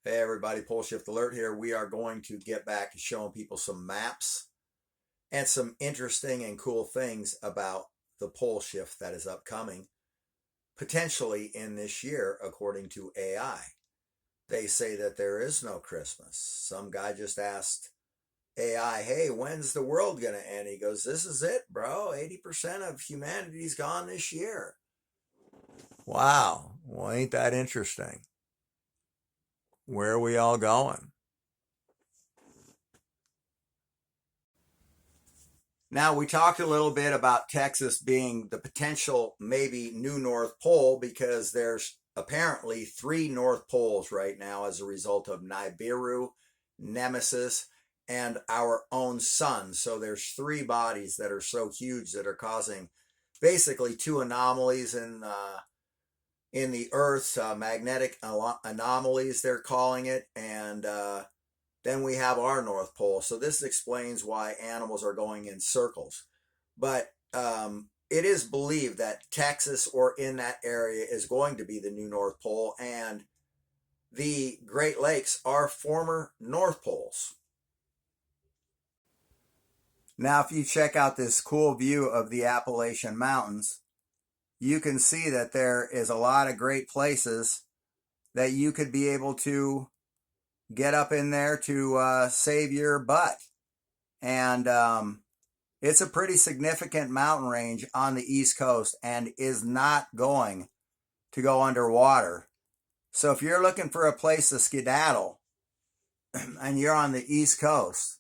Hey everybody, Poleshift alert here. We are going to get back to showing people some maps and some interesting and cool things about the Poleshift that is upcoming, potentially in this year, according to AI. They say that there is no Christmas. Some guy just asked AI, hey, when's the world going to end? He goes, this is it, bro. 80% of humanity's gone this year. Wow. Well, ain't that interesting? Where are we all going? Now, we talked a little bit about Texas being the potential maybe new North Pole because there's apparently three North Poles right now as a result of Nibiru, Nemesis, and our own sun. So there's three bodies that are so huge that are causing basically two anomalies in the Earth's magnetic anomalies, they're calling it, and then we have our North Pole. So this explains why animals are going in circles. But it is believed that Texas or in that area is going to be the new North Pole, and the Great Lakes are former North Poles. Now, if you check out this cool view of the Appalachian Mountains, you can see that there is a lot of great places that you could be able to get up in there to save your butt. And it's a pretty significant mountain range on the East Coast and is not going to go underwater. So if you're looking for a place to skedaddle and you're on the East Coast,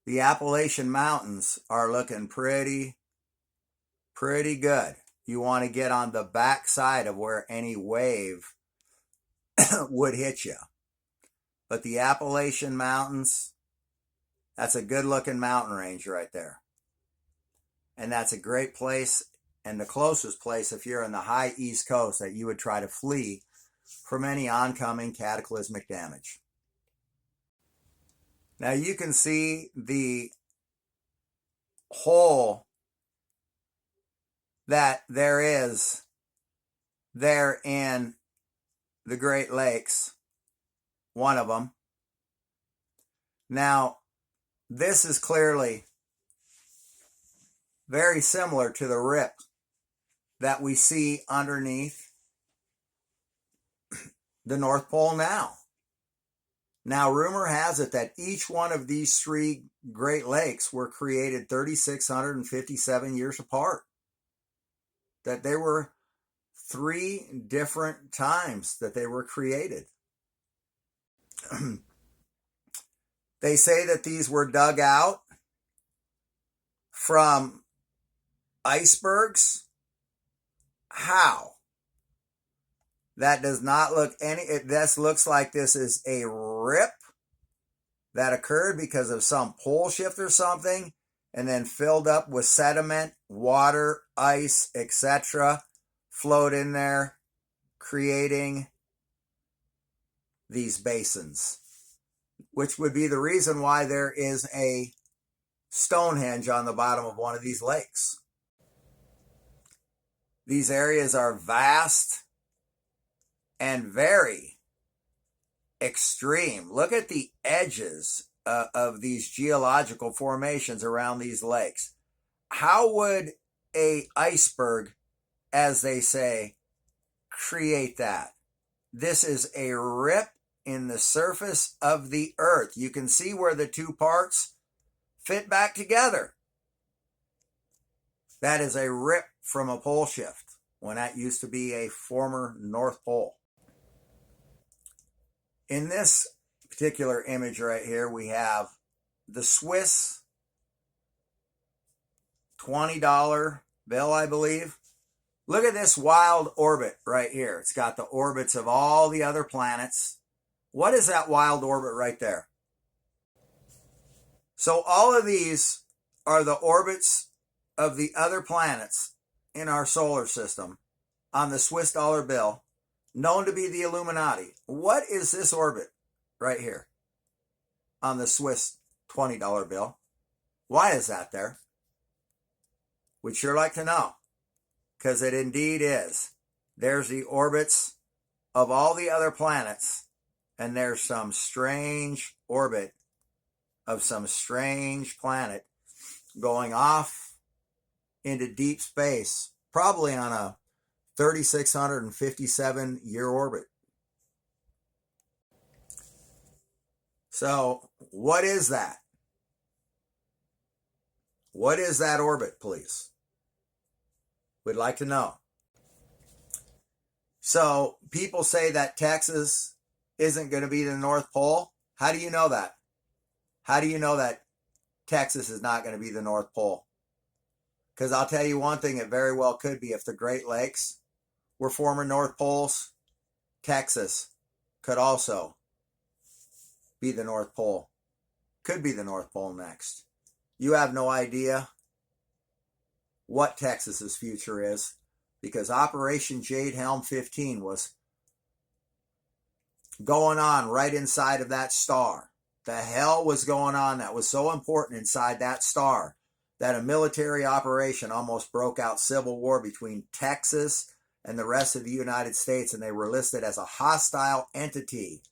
the Appalachian Mountains are looking pretty good. You want to get on the back side of where any wave would hit you. But the Appalachian Mountains, that's a good looking mountain range right there. And that's a great place and the closest place if you're in the high East Coast that you would try to flee from any oncoming cataclysmic damage. Now you can see the hole that there is there in the Great Lakes, one of them. Now, this is clearly very similar to the rip that we see underneath the North Pole now. Now, rumor has it that each one of these three Great Lakes were created 3,657 years apart. That they were three different times that they were created. They say that these were dug out from icebergs. How? That does not look this looks like this is a rip that occurred because of some pole shift or something, and then filled up with sediment, water, ice, etc., flowed in there, creating these basins, which would be the reason why there is a Stonehenge on the bottom of one of these lakes. These areas are vast and very extreme. Look at the edges of these geological formations around these lakes. How would a iceberg, as they say, create that? This is a rip in the surface of the earth. You can see where the two parts fit back together. That is a rip from a pole shift when that used to be a former North Pole. In this particular image right here, we have the Swiss $20 bill, I believe. Look at this wild orbit right here. It's got the orbits of all the other planets. What is that wild orbit right there? So all of these are the orbits of the other planets in our solar system on the Swiss dollar bill, known to be the Illuminati. What is this orbit right here on the Swiss $20 bill? Why is that there? We'd sure like to know, because it indeed is. There's the orbits of all the other planets and there's some strange orbit of some strange planet going off into deep space, probably on a 3,657-year orbit. So what is that? What is that orbit, please? We'd like to know. So people say that Texas isn't going to be the North Pole. How do you know that? How do you know that Texas is not going to be the North Pole? Because I'll tell you one thing, it very well could be. If the Great Lakes were former North Poles, Texas could also be the North Pole. Could be the North Pole next. You have no idea what Texas's future is, because Operation Jade Helm 15 was going on right inside of that star. The hell was going on that was so important inside that star that a military operation almost broke out civil war between Texas and the rest of the United States, and they were listed as a hostile entity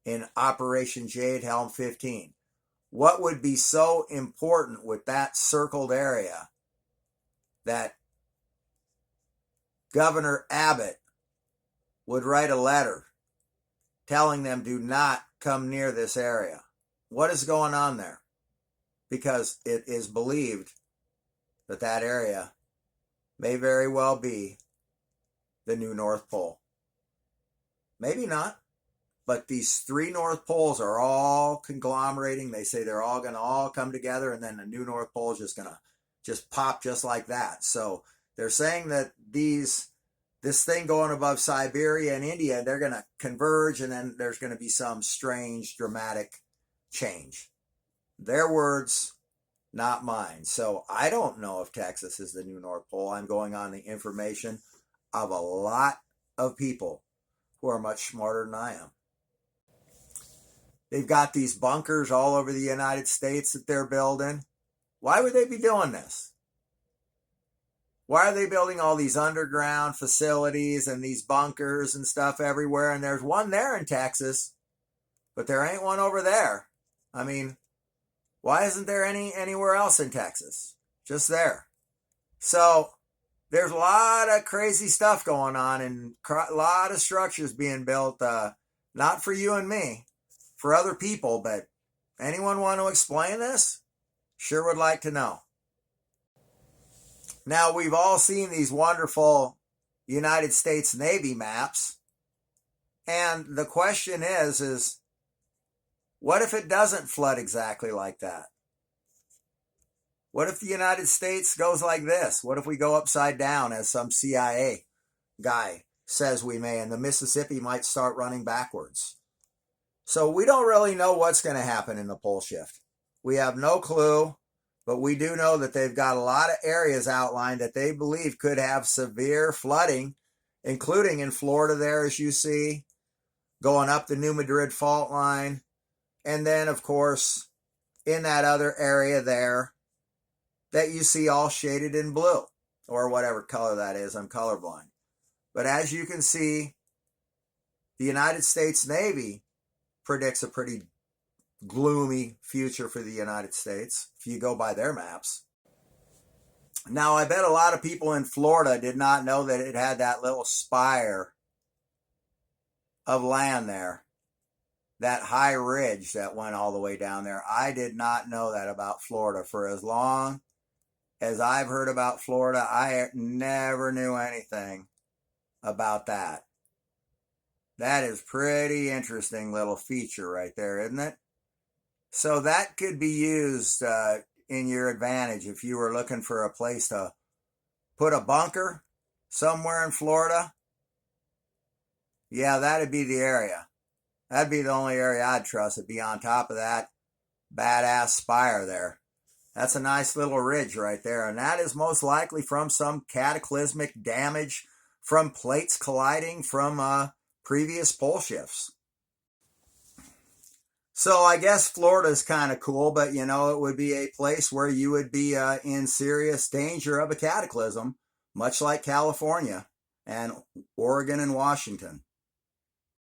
in Operation Jade Helm 15. What would be so important with that circled area that Governor Abbott would write a letter telling them do not come near this area? What is going on there? Because it is believed that that area may very well be the new North Pole. Maybe not, but these three North Poles are all conglomerating. They say they're all going to all come together, and then the new North Pole is just going to just pop just like that. So they're saying that this thing going above Siberia and India, they're going to converge, and then there's going to be some strange, dramatic change. Their words, not mine. So I don't know if Texas is the new North Pole. I'm going on the information of a lot of people who are much smarter than I am. They've got these bunkers all over the United States that they're building. Why would they be doing this? Why are they building all these underground facilities and these bunkers and stuff everywhere? And there's one there in Texas, but there ain't one over there. I mean, why isn't there anywhere else in Texas? Just there. So there's a lot of crazy stuff going on, and a lot of structures being built, not for you and me, for other people. But anyone want to explain this? Sure would like to know. Now, we've all seen these wonderful United States Navy maps, and the question is what if it doesn't flood exactly like that? What if the United States goes like this? What if we go upside down, as some CIA guy says we may, and the Mississippi might start running backwards? So we don't really know what's going to happen in the Poleshift. We have no clue, but we do know that they've got a lot of areas outlined that they believe could have severe flooding, including in Florida there, as you see, going up the New Madrid fault line. And then, of course, in that other area there that you see all shaded in blue, or whatever color that is. I'm colorblind. But as you can see, the United States Navy predicts a pretty gloomy future for the United States, if you go by their maps. Now, I bet a lot of people in Florida did not know that it had that little spire of land there, that high ridge that went all the way down there. I did not know that about Florida. For as long as I've heard about Florida, I never knew anything about that. That is pretty interesting little feature right there, isn't it? So that could be used in your advantage if you were looking for a place to put a bunker somewhere in Florida. Yeah, that'd be the area. That'd be the only area I'd trust. It'd be on top of that badass spire there. That's a nice little ridge right there. And that is most likely from some cataclysmic damage from plates colliding from previous pole shifts. So I guess Florida's kind of cool, but you know, it would be a place where you would be in serious danger of a cataclysm, much like California and Oregon and Washington.